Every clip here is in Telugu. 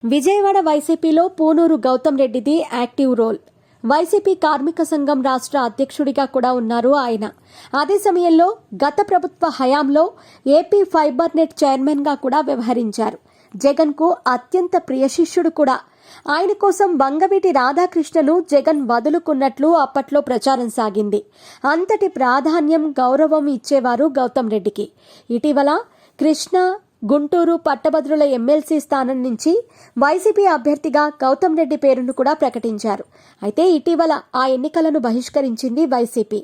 విజయవాడ వైసీపీలో పూనూరు గౌతమ్ రెడ్డిది యాక్టివ్ రోల్. వైసీపీ కార్మిక సంఘం రాష్ట్ర అధ్యక్షుడిగా కూడా ఉన్నారు ఆయన. అదే సమయంలో గత ప్రభుత్వ హయాంలో ఏపీ ఫైబర్ నెట్ చైర్మన్గా కూడా వ్యవహరించారు. జగన్కు అత్యంత ప్రియ శిష్యుడు కూడా. ఆయన కోసం వంగవీటి రాధాకృష్ణను జగన్ వదులుకున్నట్లు అప్పట్లో ప్రచారం సాగింది. అంతటి ప్రాధాన్యం, గౌరవం ఇచ్చేవారు గౌతమ్ రెడ్డికి. ఇటీవల కృష్ణా, గుంటూరు పట్టభద్రుల ఎమ్మెల్సీ స్థానం నుంచి వైసీపీ అభ్యర్థిగా గౌతమ్ రెడ్డి పేరును కూడా ప్రకటించారు. అయితే ఇటీవల ఆ ఎన్నికలను బహిష్కరించింది వైసీపీ.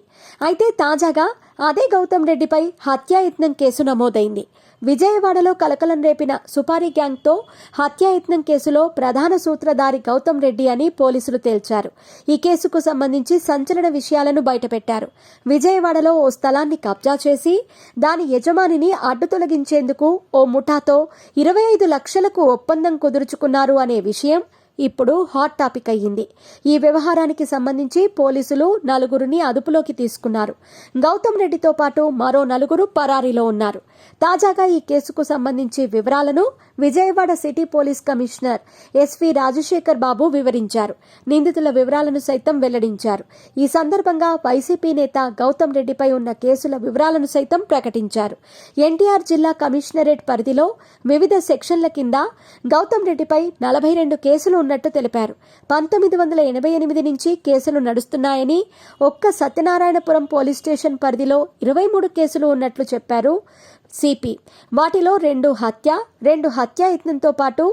అయితే తాజాగా అదే గౌతమ్ రెడ్డిపై హత్యాయత్నం కేసు నమోదైంది. విజయవాడలో కలకలం రేపిన సుపారీ గ్యాంగ్తో హత్యాయత్నం కేసులో ప్రధాన సూత్రధారి గౌతమ్ రెడ్డి అని పోలీసులు తేల్చారు. ఈ కేసుకు సంబంధించి సంచలన విషయాలను బయటపెట్టారు. విజయవాడలో ఓ స్థలాన్ని కబ్జా చేసి దాని యజమానిని అడ్డు తొలగించేందుకు ఓ ముఠాతో 25 లక్షలకు ఒప్పందం కుదుర్చుకున్నారు అనే విషయం ఇప్పుడు హాట్ టాపిక్ అయ్యింది. ఈ వ్యవహారానికి సంబంధించి పోలీసులు 4గురిని అదుపులోకి తీసుకున్నారు. గౌతమ్ రెడ్డితో పాటు మరో 4 పరారీలో ఉన్నారు. తాజాగా ఈ కేసుకు సంబంధించి వివరాలను Vijayawada city police commissioner SV Rajasekhar Babu వివరించారు. నిందితుల వివరాలను సైతం వెల్లడించారు. ఈ సందర్భంగా వైసీపీ నేత గౌతమ్ రెడ్డిపై ఉన్న కేసుల వివరాలను సైతం ప్రకటించారు. ఎన్టీఆర్ జిల్లా కమిషనరేట్ పరిధిలో వివిధ సెక్షన్ల కింద గౌతమ్ రెడ్డిపై 42 కేసులు ఉన్నట్టు తెలిపారు. 1988 నుంచి కేసులు నడుస్తున్నాయని, ఒక్క సత్యనారాయణపురం పోలీస్ స్టేషన్ పరిధిలో 23 కేసులు ఉన్నట్లు చెప్పారు సిపి. వాటిలో 2 హత్య, 2 హత్యాయత్నంతో పాటు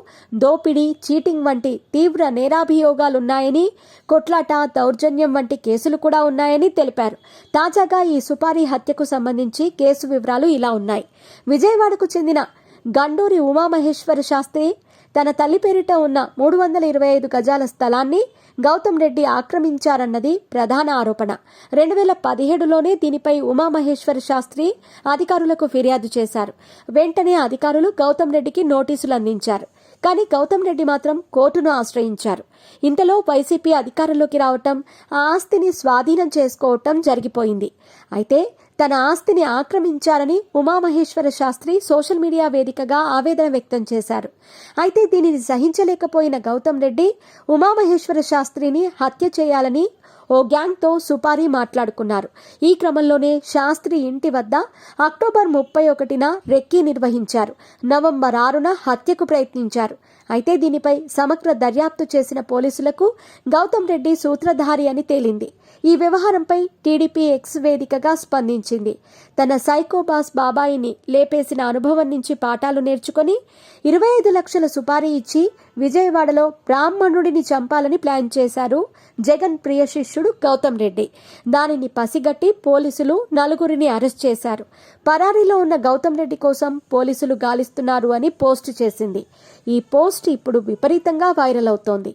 దోపిడీ, చీటింగ్ వంటి తీవ్ర నేరాభియోగాలున్నాయని, కొట్లాట, దౌర్జన్యం వంటి కేసులు కూడా ఉన్నాయని తెలిపారు. తాజాగా ఈ సుపారీ హత్యకు సంబంధించి కేసు వివరాలు ఇలా ఉన్నాయి. విజయవాడకు చెందిన గండూరి ఉమామహేశ్వర శాస్త్రి తన తల్లి పేరిట ఉన్న 325 గజాల స్థలాన్ని గౌతమ్ రెడ్డి ఆక్రమించారన్నది ప్రధాన ఆరోపణ. 2017లోనే దీనిపై ఉమామహేశ్వర శాస్త్రి అధికారులకు ఫిర్యాదు చేశారు. వెంటనే అధికారులు గౌతమ్ రెడ్డికి నోటీసులు అందించారు. కానీ గౌతమ్ రెడ్డి మాత్రం కోర్టును ఆశ్రయించారు. ఇంతలో వైసీపీ అధికారంలోకి రావటం, ఆ ఆస్తిని స్వాధీనం చేసుకోవటం జరిగిపోయింది. అయితే తన ఆస్తిని ఆక్రమించారని ఉమామహేశ్వర శాస్త్రి సోషల్ మీడియా వేదికగా ఆవేదన వ్యక్తం చేశారు. అయితే దీనిని సహించలేకపోయిన గౌతమ్ రెడ్డి ఉమామహేశ్వర శాస్త్రిని హత్య చేయాలని ఓ గ్యాంగ్తో సుపారీ మాట్లాడుకున్నారు. ఈ క్రమంలోనే శాస్త్రి ఇంటి వద్ద అక్టోబర్ 31న రెక్కీ నిర్వహించారు. నవంబర్ 6న హత్యకు ప్రయత్నించారు. అయితే దీనిపై సమగ్ర దర్యాప్తు చేసిన పోలీసులకు గౌతమ్ రెడ్డి సూత్రధారి అని తేలింది. ఈ వ్యవహారంపై టీడీపీ ఎక్స్ వేదికగా స్పందించింది. తన సైకోబాస్ బాబాయిని లేపేసిన అనుభవం నుంచి పాఠాలు నేర్చుకుని 25 లక్షల సుపారీ ఇచ్చి విజయవాడలో బ్రాహ్మణుడిని చంపాలని ప్లాన్ చేశారు జగన్ ప్రియ శిష్యుడు గౌతమ్ రెడ్డి. దానిని పసిగట్టి పోలీసులు 4గురిని అరెస్ట్ చేశారు. పరారీలో ఉన్న గౌతమ్ రెడ్డి కోసం పోలీసులు గాలిస్తున్నారు అని పోస్ట్ చేసింది. ఈ పోస్ట్ ఇప్పుడు విపరీతంగా వైరల్ అవుతోంది.